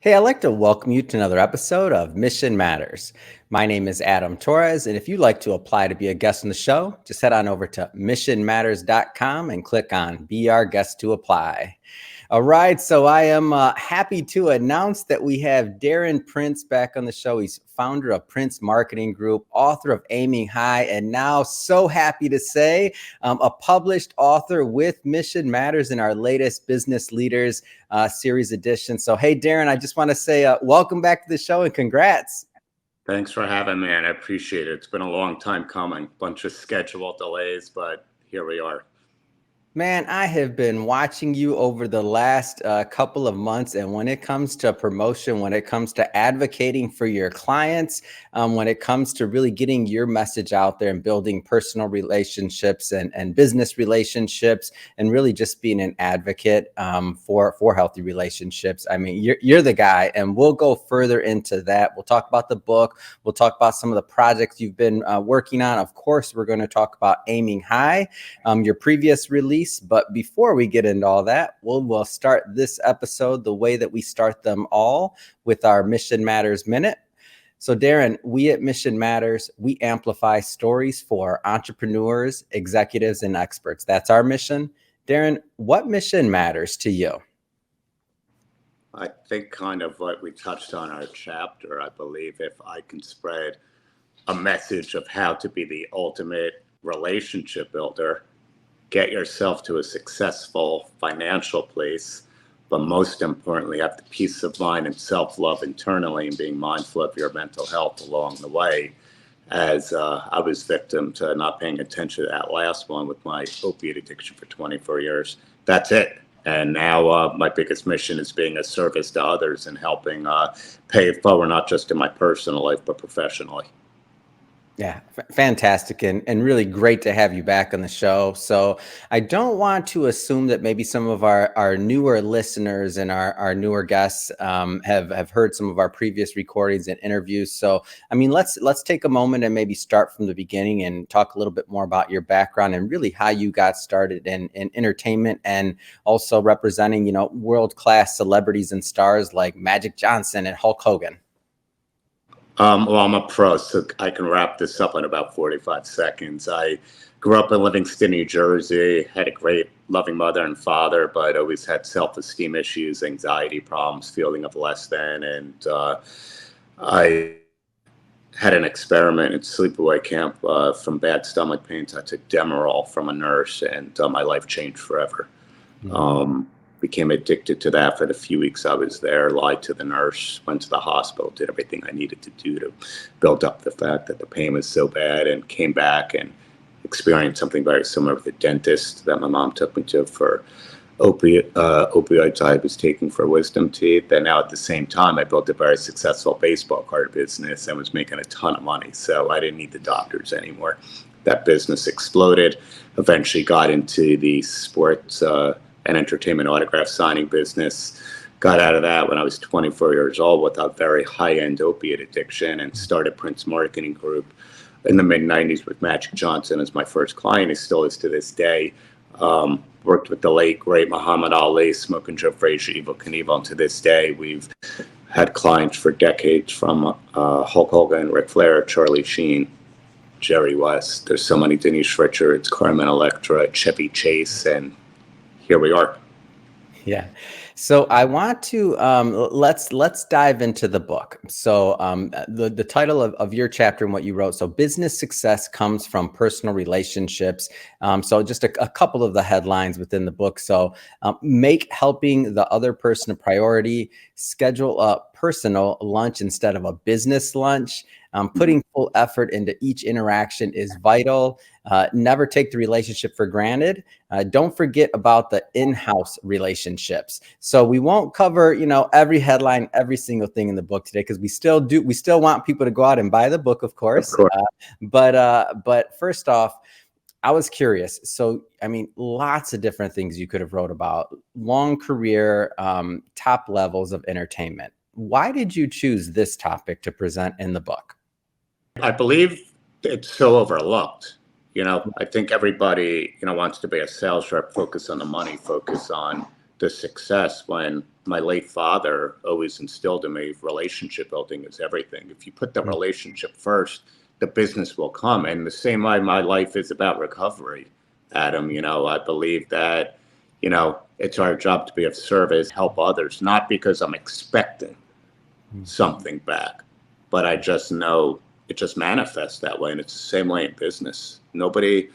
Hey, I'd like to welcome you to another episode of Mission Matters. My name is Adam Torres, and if you'd like to apply to be a guest on the show, just head on over to missionmatters.com and click on Be Our Guest to Apply. All right, so I am happy to announce that we have Darren Prince back on the show. He's founder of Prince Marketing Group, author of Aiming High, and now so happy to say a published author with Mission Matters in our latest Business Leaders series edition. So, hey, Darren, I just want to say welcome back to the show and congrats. Thanks for having me, man. I appreciate it. It's been a long time coming. Bunch of schedule delays, but here we are. Man, I have been watching you over the last couple of months, and when it comes to promotion, when it comes to advocating for your clients, when it comes to really getting your message out there and building personal relationships and business relationships, and really just being an advocate for healthy relationships. I mean, you're the guy, and we'll go further into that. We'll talk about the book. We'll talk about some of the projects you've been working on. Of course, we're going to talk about Aiming High, your previous release. But before we get into all that, we'll start this episode the way that we start them all, with our Mission Matters Minute. So, Darren, we at Mission Matters, we amplify stories for entrepreneurs, executives, and experts. That's our mission. Darren, what mission matters to you? I think kind of what we touched on our chapter. I believe if I can spread a message of how to be the ultimate relationship builder, get yourself to a successful financial place, but most importantly, have the peace of mind and self-love internally, and being mindful of your mental health along the way. As I was victim to not paying attention to that last one with my opiate addiction for 24 years. That's it. And now my biggest mission is being a service to others and helping pay it forward, not just in my personal life, but professionally. Yeah, fantastic, and really great to have you back on the show. So I don't want to assume that maybe some of our newer listeners and our newer guests have heard some of our previous recordings and interviews. So, I mean, let's take a moment and maybe start from the beginning and talk a little bit more about your background and really how you got started in entertainment, and also representing, world-class celebrities and stars like Magic Johnson and Hulk Hogan. Well, I'm a pro, so I can wrap this up in about 45 seconds. I grew up in Livingston, New Jersey, had a great, loving mother and father, but always had self-esteem issues, anxiety problems, feeling of less than. And I had an experiment at sleepaway camp from bad stomach pains. I took Demerol from a nurse, and my life changed forever. Became addicted to that for the few weeks I was there, lied to the nurse, went to the hospital, did everything I needed to do to build up the fact that the pain was so bad, and came back and experienced something very similar with the dentist that my mom took me to for opioids I was taking for wisdom teeth. And now at the same time, I built a very successful baseball card business and was making a ton of money. So I didn't need the doctors anymore. That business exploded, eventually got into the sports and entertainment autograph signing business. Got out of that when I was 24 years old with a very high-end opiate addiction, and started Prince Marketing Group in the mid-90s with Magic Johnson as my first client. He still is to this day. Worked with the late, great Muhammad Ali, Smoking Joe Frazier, Evel Knievel, and to this day we've had clients for decades from Hulk Hogan, Ric Flair, Charlie Sheen, Jerry West. There's so many, Denise Richards, Carmen Electra, Chevy Chase, and here we are. Yeah. So I want to let's dive into the book. So the title of your chapter and what you wrote. So business success comes from personal relationships. So just a couple of the headlines within the book. So make helping the other person a priority. Schedule a personal lunch instead of a business lunch. Putting full effort into each interaction is vital. Never take the relationship for granted. Don't forget about the in-house relationships. So we won't cover, every headline, every single thing in the book today, because we still want people to go out and buy the book, of course. But first off, I was curious. So, I mean, lots of different things you could have wrote about. Long career, top levels of entertainment. Why did you choose this topic to present in the book? I believe it's so overlooked. I think everybody, wants to be a sales rep, focus on the money, focus on the success when my late father always instilled in me relationship building is everything. If you put the relationship first, the business will come. And the same way my life is about recovery, Adam. I believe that, it's our job to be of service, help others, not because I'm expecting something back, but I just know it just manifests that way. And it's the same way in business. Nobody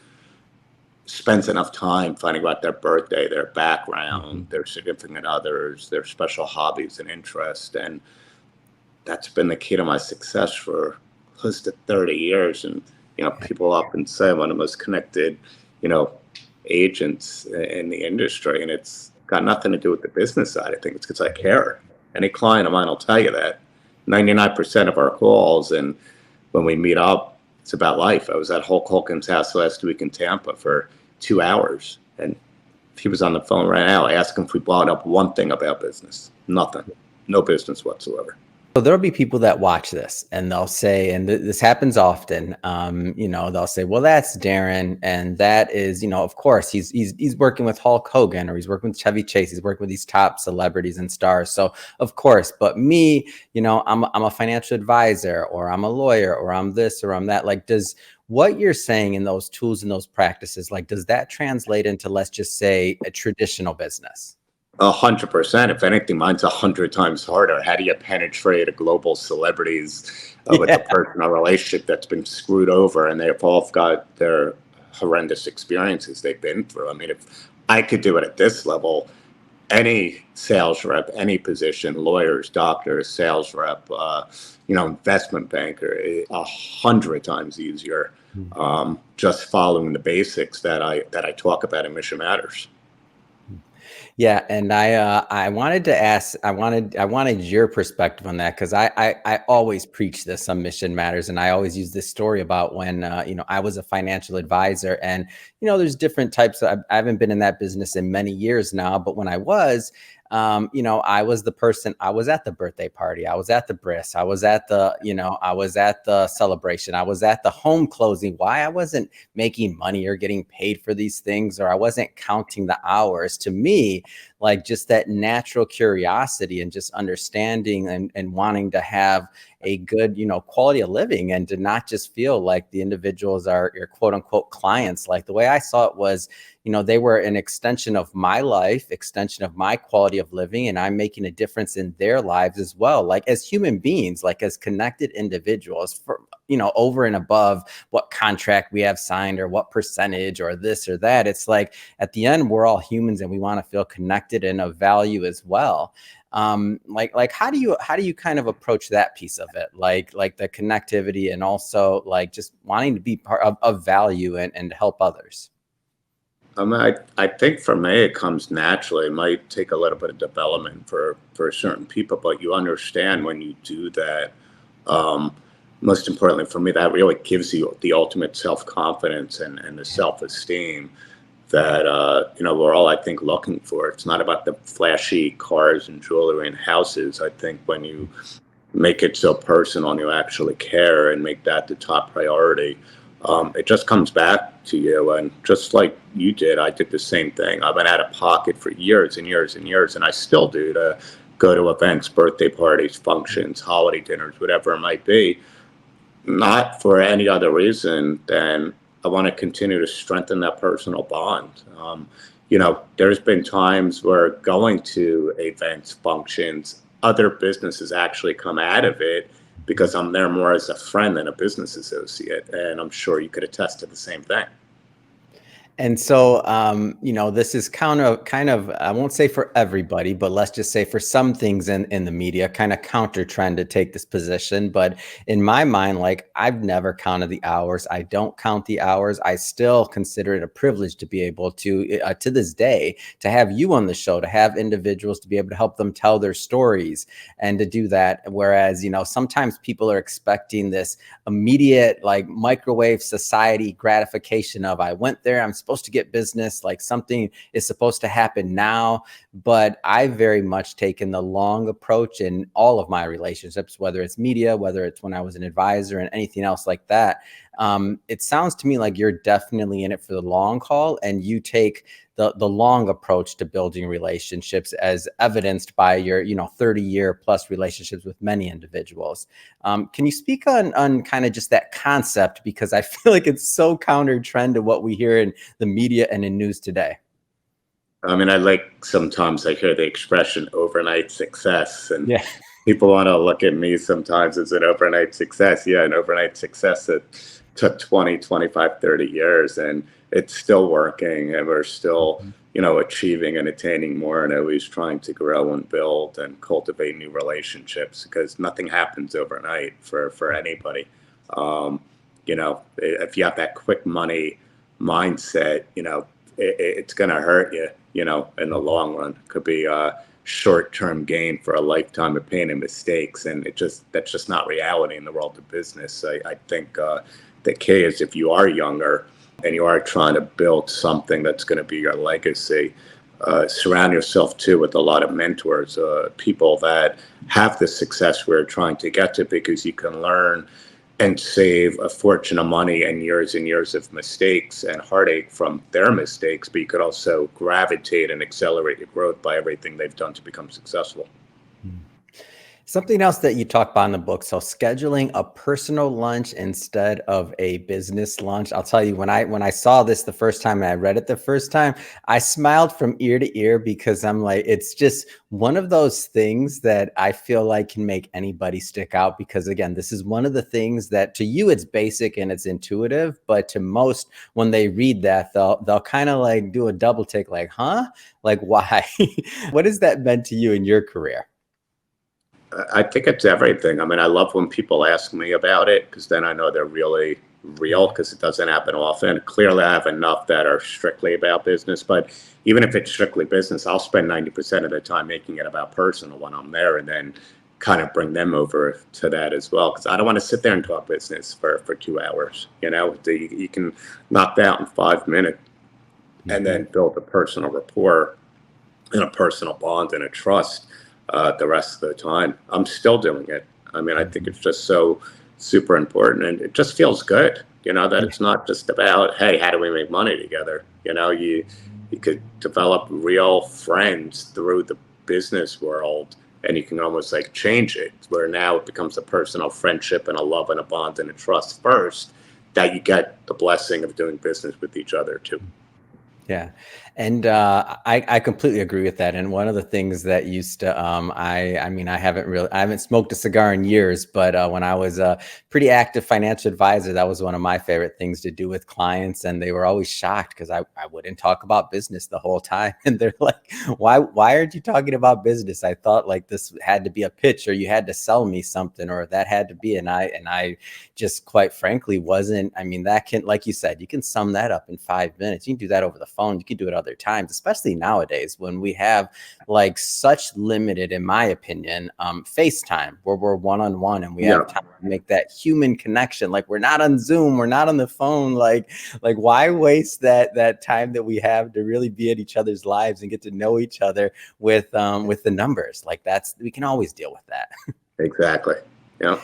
spends enough time finding out their birthday, their background, their significant others, their special hobbies and interests. And that's been the key to my success for close to 30 years. And, people often say I'm one of the most connected, agents in the industry. And it's got nothing to do with the business side of things. It's because I care. Any client of mine will tell you that. 99% of our calls, and when we meet up, it's about life. I was at Hulk Hogan's house last week in Tampa for 2 hours. And if he was on the phone right now, ask him if we brought up one thing about business. Nothing. No business whatsoever. So there'll be people that watch this and they'll say, and this happens often, they'll say, well, that's Darren. And that is, of course, he's working with Hulk Hogan, or he's working with Chevy Chase. He's working with these top celebrities and stars. So of course, but me, I'm a financial advisor, or I'm a lawyer, or I'm this, or I'm that. Like, does what you're saying in those tools and those practices, like, does that translate into, let's just say, a traditional business? 100%. If anything, mine's 100 times harder. How do you penetrate a global celebrities with a personal relationship that's been screwed over, and they've all got their horrendous experiences they've been through? I mean, if I could do it at this level, any sales rep, any position, lawyers, doctors, sales rep, investment banker, 100 times easier. Just following the basics that I talk about in Mission Matters. Yeah, and I wanted to ask, I wanted your perspective on that, because I always preach this on Mission Matters, and I always use this story about when I was a financial advisor, and there's different types of, I haven't been in that business in many years now, but when I was, I was the person, I was at the birthday party, I was at the bris, I was at the, I was at the celebration, I was at the home closing. Why I wasn't making money or getting paid for these things, or I wasn't counting the hours, to me, like, just that natural curiosity and just understanding and wanting to have a good, quality of living, and to not just feel like the individuals are your quote unquote clients. Like, the way I saw it was, they were an extension of my life, extension of my quality of living, and I'm making a difference in their lives as well. Like, as human beings, like as connected individuals, for, over and above what contract we have signed or what percentage or this or that. It's like, at the end, we're all humans and we want to feel connected and of value as well. Like how do you kind of approach that piece of it? Like the connectivity, and also like just wanting to be part of value and help others. I think for me, it comes naturally. It might take a little bit of development for certain people, but you understand when you do that. Most importantly for me, that really gives you the ultimate self-confidence and the self-esteem that, we're all, I think, looking for. It's not about the flashy cars and jewelry and houses. I think when you make it so personal and you actually care and make that the top priority, it just comes back to you. And just like you did, I did the same thing. I've been out of pocket for years and years and years, and I still do, to go to events, birthday parties, functions, holiday dinners, whatever it might be, not for any other reason than I want to continue to strengthen that personal bond. There's been times where going to events, functions, other businesses actually come out of it because I'm there more as a friend than a business associate. And I'm sure you could attest to the same thing. And so, this is kind of, I won't say for everybody, but let's just say for some things in the media, kind of counter trend to take this position. But in my mind, like, I've never counted the hours. I don't count the hours. I still consider it a privilege to be able to this day, to have you on the show, to have individuals, to be able to help them tell their stories and to do that. Whereas, sometimes people are expecting this immediate, like, microwave society gratification of, I went there, I'm supposed to get business, like something is supposed to happen now. But I've very much taken the long approach in all of my relationships, whether it's media, whether it's when I was an advisor and anything else like that. It sounds to me like you're definitely in it for the long haul, and you take the long approach to building relationships, as evidenced by your 30-year plus relationships with many individuals. Can you speak on kind of just that concept, because I feel like it's so counter trend to what we hear in the media and in news today? I mean, sometimes I hear the expression overnight success, and Yeah. people want to look at me sometimes as an overnight success. Yeah, an overnight success that took 20, 25, 30 years, and it's still working, and we're still, achieving and attaining more, and always trying to grow and build and cultivate new relationships, because nothing happens overnight for anybody. Um, if you have that quick money mindset, it's going to hurt you, in the long run. It could be a short-term gain for a lifetime of pain and mistakes. And that's just not reality in the world of business. I think the key is, if you are younger and you are trying to build something that's going to be your legacy, surround yourself too with a lot of mentors, people that have the success we're trying to get to, because you can learn and save a fortune of money and years of mistakes and heartache from their mistakes, but you could also gravitate and accelerate your growth by everything they've done to become successful. Something else that you talk about in the book, so scheduling a personal lunch instead of a business lunch. I'll tell you, when I saw this the first time and I read it the first time, I smiled from ear to ear, because I'm like, it's just one of those things that I feel like can make anybody stick out, because again, this is one of the things that to you it's basic and it's intuitive, but to most, when they read that, they'll kind of like do a double take, like, huh? Like, why? What has that meant to you in your career? I think it's everything. I mean, I love when people ask me about it, because then I know they're really real, because it doesn't happen often. Clearly, I have enough that are strictly about business, but even if it's strictly business, I'll spend 90% of the time making it about personal when I'm there, and then kind of bring them over to that as well, because I don't want to sit there and talk business for 2 hours. You can knock that out in 5 minutes, and then build a personal rapport and a personal bond and a trust the rest of the time. I'm still doing it. I mean, I think it's just so super important, and it just feels good, that it's not just about, hey, how do we make money together? You could develop real friends through the business world, and you can almost like change it, where now it becomes a personal friendship and a love and a bond and a trust first, that you get the blessing of doing business with each other too. Yeah. And I completely agree with that. And one of the things that used to, I mean, I haven't smoked a cigar in years, but when I was a pretty active financial advisor, that was one of my favorite things to do with clients. And they were always shocked, because I wouldn't talk about business the whole time. And they're like, why aren't you talking about business? I thought like this had to be a pitch, or you had to sell me something, or that had to be. And I just quite frankly wasn't. I mean, that can, like you said, you can sum that up in 5 minutes. You can do that over the phone. You can do it other times, especially nowadays when we have like such limited, in my opinion, FaceTime, where we're one-on-one and we have time to make that human connection. Like, we're not on Zoom, we're not on the phone. Like why waste that time that we have to really be in each other's lives and get to know each other with the numbers? Like, we can always deal with that. Exactly. Yeah.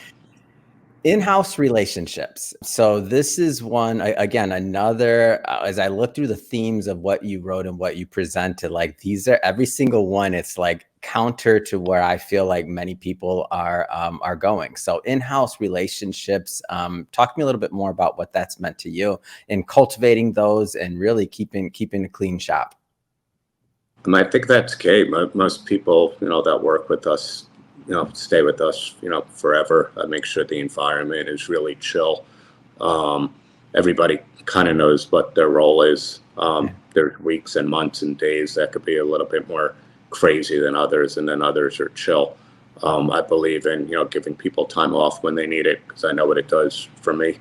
In-house relationships. So this is one, again, another, as I look through the themes of what you wrote and what you presented, like these are every single one. It's like counter to where I feel like many people are going. So in-house relationships, talk to me a little bit more about what that's meant to you in cultivating those and really keeping a clean shop. And I think that's key. Most people, that work with us, stay with us, forever. I make sure the environment is really chill. Everybody kind of knows what their role is. There's weeks and months and days that could be a little bit more crazy than others, and then others are chill. I believe in, giving people time off when they need it, because I know what it does for me.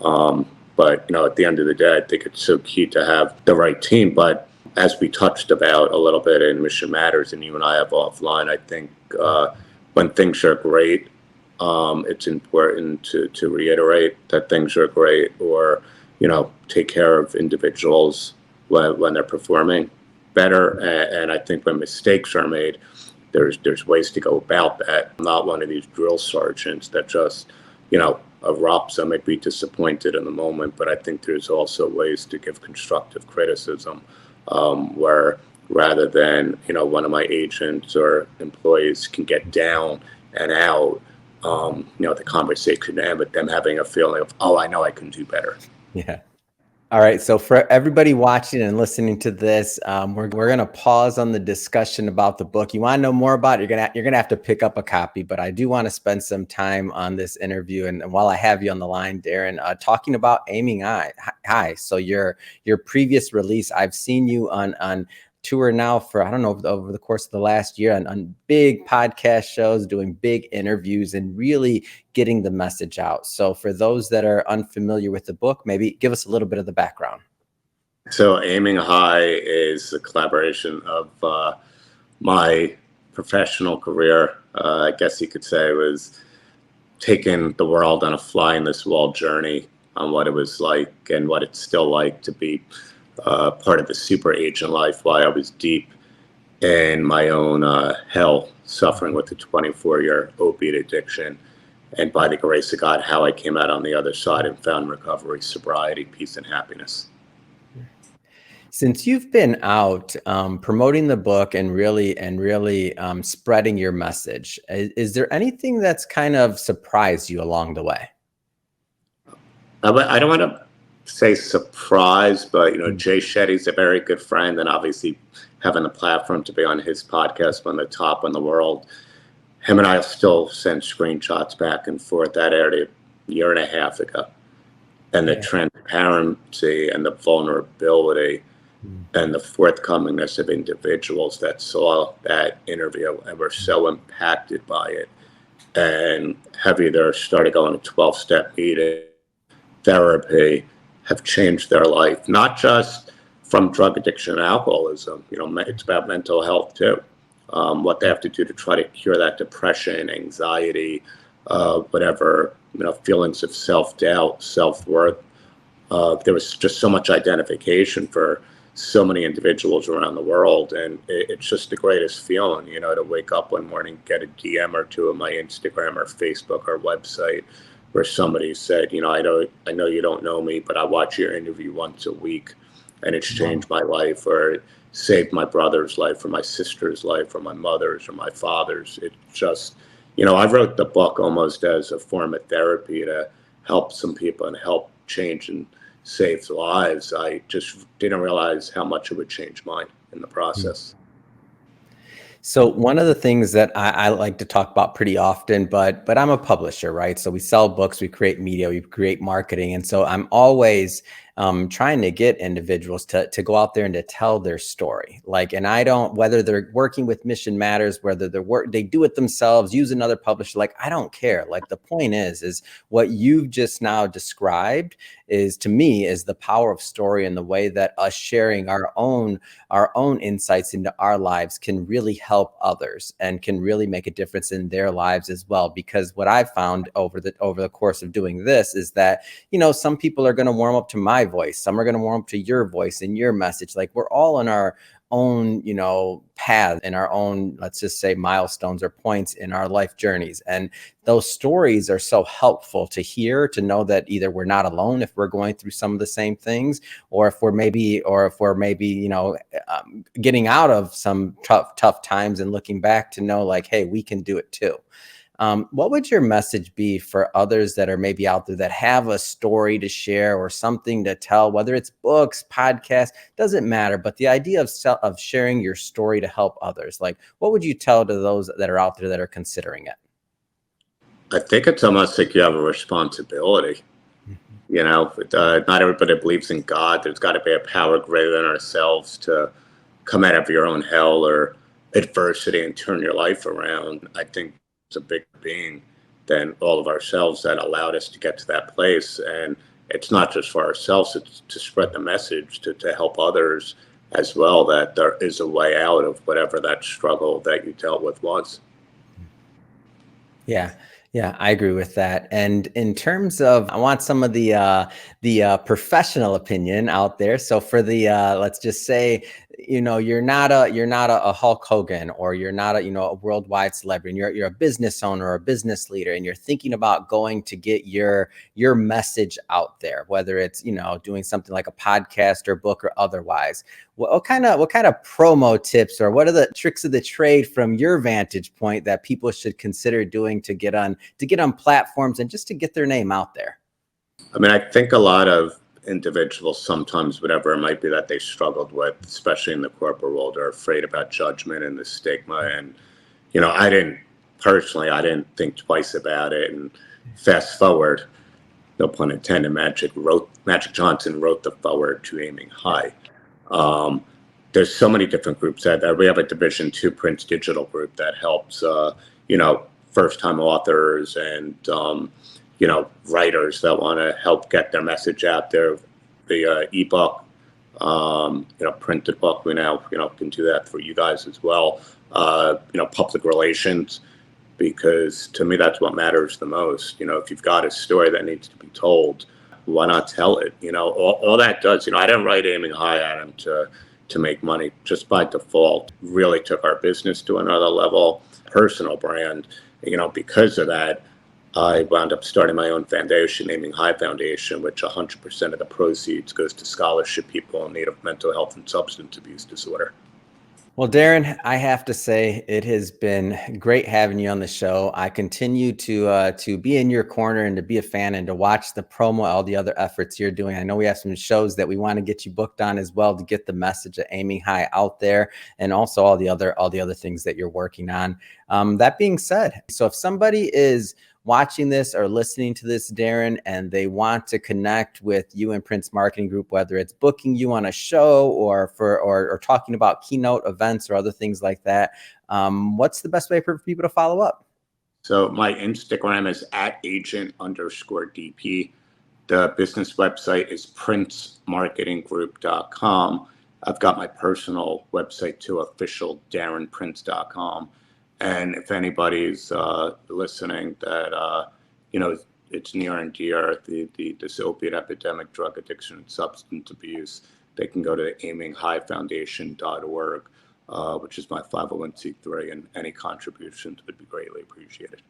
But, at the end of the day, I think it's so key to have the right team. But as we touched about a little bit in Mission Matters, and you and I have offline, I think when things are great, it's important to reiterate that things are great, or, take care of individuals when they're performing better. And I think when mistakes are made, there's ways to go about that. I'm not one of these drill sergeants that just, erupts. I might be disappointed in the moment, but I think there's also ways to give constructive criticism, where rather than, one of my agents or employees can get down and out, the conversation end with them having a feeling of, oh, I know I can do better. Yeah. All right. So for everybody watching and listening to this, we're going to pause on the discussion about the book. You want to know more about it, you're gonna have to pick up a copy. But I do want to spend some time on this interview, and while I have you on the line, Darren, talking about aiming high. So your previous release, I've seen you on tour now for, I don't know, over the course of the last year on big podcast shows, doing big interviews and really getting the message out. So for those that are unfamiliar with the book, maybe give us a little bit of the background. So Aiming High is a collaboration of my professional career. I guess you could say, was taking the world on a fly in this wall journey on what it was like and what it's still like to be part of the super agent life while I was deep in my own hell, suffering with a 24-year opiate addiction. And by the grace of God, how I came out on the other side and found recovery, sobriety, peace, and happiness. Since you've been out promoting the book and really spreading your message, is there anything that's kind of surprised you along the way? I don't want to say surprise, but Jay Shetty's a very good friend, and obviously having the platform to be on his podcast, on the top in the world, him and I still send screenshots back and forth. That aired a year and a half ago, and the transparency and the vulnerability and the forthcomingness of individuals that saw that interview and were so impacted by it, and have either started going to 12-step meeting, therapy, have changed their life, not just from drug addiction and alcoholism. It's about mental health too. What they have to do to try to cure that depression, anxiety, whatever, feelings of self-doubt, self-worth. There was just so much identification for so many individuals around the world, and it's just the greatest feeling, to wake up one morning, get a DM or two on my Instagram or Facebook or website where somebody said, I know you don't know me, but I watch your interview once a week, and it's changed my life, or it saved my brother's life, or my sister's life, or my mother's, or my father's. It just, I wrote the book almost as a form of therapy to help some people and help change and save lives. I just didn't realize how much it would change mine in the process. So one of the things that I like to talk about pretty often, but I'm a publisher, right? So we sell books, we create media, we create marketing. And so I'm always trying to get individuals to go out there and to tell their story. And I don't, whether they're working with Mission Matters, whether they do it themselves, use another publisher, I don't care. The point is what you've just now described is, to me, is the power of story, and the way that us sharing our own insights into our lives can really help others and can really make a difference in their lives as well. Because what I've found over the course of doing this is that, some people are going to warm up to my voice, some are going to warm up to your voice and your message. We're all in our own, path, in our own, let's just say, milestones or points in our life journeys. And those stories are so helpful to hear, to know that either we're not alone if we're going through some of the same things, or if we're maybe, getting out of some tough times and looking back to know, hey, we can do it too. What would your message be for others that are maybe out there that have a story to share or something to tell, whether it's books, podcasts, doesn't matter, but the idea of sharing your story to help others? What would you tell to those that are out there that are considering it? I think it's almost like you have a responsibility. Not everybody believes in God. There's got to be a power greater than ourselves to come out of your own hell or adversity and turn your life around. I think it's a bigger being than all of ourselves that allowed us to get to that place. And it's not just for ourselves, it's to spread the message, to help others as well, that there is a way out of whatever that struggle that you dealt with was. Yeah. Yeah, I agree with that. And in terms of, I want some of the professional opinion out there. So for the, let's just say, you're not a Hulk Hogan, or you're not a worldwide celebrity, and you're a business owner or a business leader, and you're thinking about going to get your message out there, whether it's doing something like a podcast or book or otherwise. What kind of promo tips, or what are the tricks of the trade from your vantage point that people should consider doing to get on platforms and just to get their name out there? I mean, I think a lot of individuals sometimes, whatever it might be that they struggled with, especially in the corporate world, are afraid about judgment and the stigma. And, I didn't think twice about it. And fast forward, no pun intended, Magic Johnson wrote the foreword to Aiming High. There's so many different groups that we have a Division II Prince Digital group that helps, first-time authors and, writers that want to help get their message out there. The ebook, printed book, we now, can do that for you guys as well. Public relations, because to me, that's what matters the most. If you've got a story that needs to be told, why not tell it? All that does, I didn't write Aiming High, Adam, to make money. Just by default, really took our business to another level, personal brand. Because of that, I wound up starting my own foundation, Aiming High Foundation, which 100% of the proceeds goes to scholarship people in need of mental health and substance abuse disorder. Well, Darren, I have to say it has been great having you on the show. I continue to be in your corner and to be a fan and to watch the promo, all the other efforts you're doing. I know we have some shows that we want to get you booked on as well to get the message of Aiming High out there, and also all the other things that you're working on. That being said, so if somebody is watching this or listening to this, Darren, and they want to connect with you and Prince Marketing Group, whether it's booking you on a show or talking about keynote events or other things like that, what's the best way for people to follow up? So my Instagram is @agent_DP. The business website is princemarketinggroup.com. I've got my personal website too, officialdarrenprince.com. And if anybody's listening that, it's near and dear, this opiate epidemic, drug addiction, and substance abuse, they can go to aiminghighfoundation.org, which is my 501c3, and any contributions would be greatly appreciated.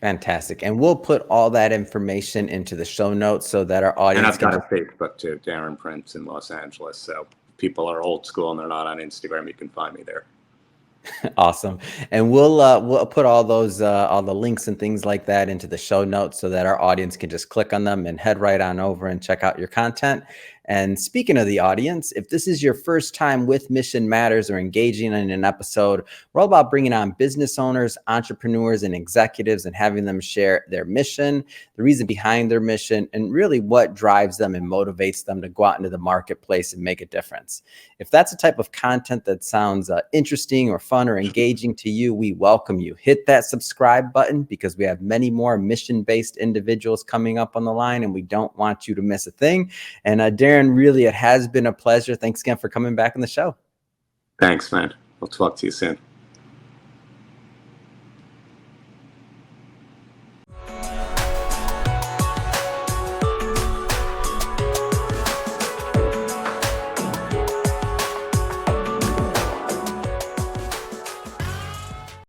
Fantastic. And we'll put all that information into the show notes so that our audience And I've got a Facebook too, Darren Prince in Los Angeles. So if people are old school and they're not on Instagram, you can find me there. Awesome. And we'll put all those all the links and things like that into the show notes so that our audience can just click on them and head right on over and check out your content. And speaking of the audience, if this is your first time with Mission Matters or engaging in an episode, we're all about bringing on business owners, entrepreneurs, and executives and having them share their mission, the reason behind their mission, and really what drives them and motivates them to go out into the marketplace and make a difference. If that's the type of content that sounds interesting or fun or engaging to you, we welcome you. Hit that subscribe button because we have many more mission-based individuals coming up on the line, and we don't want you to miss a thing. And Darren, really, it has been a pleasure. Thanks again for coming back on the show. Thanks, man. We'll talk to you soon.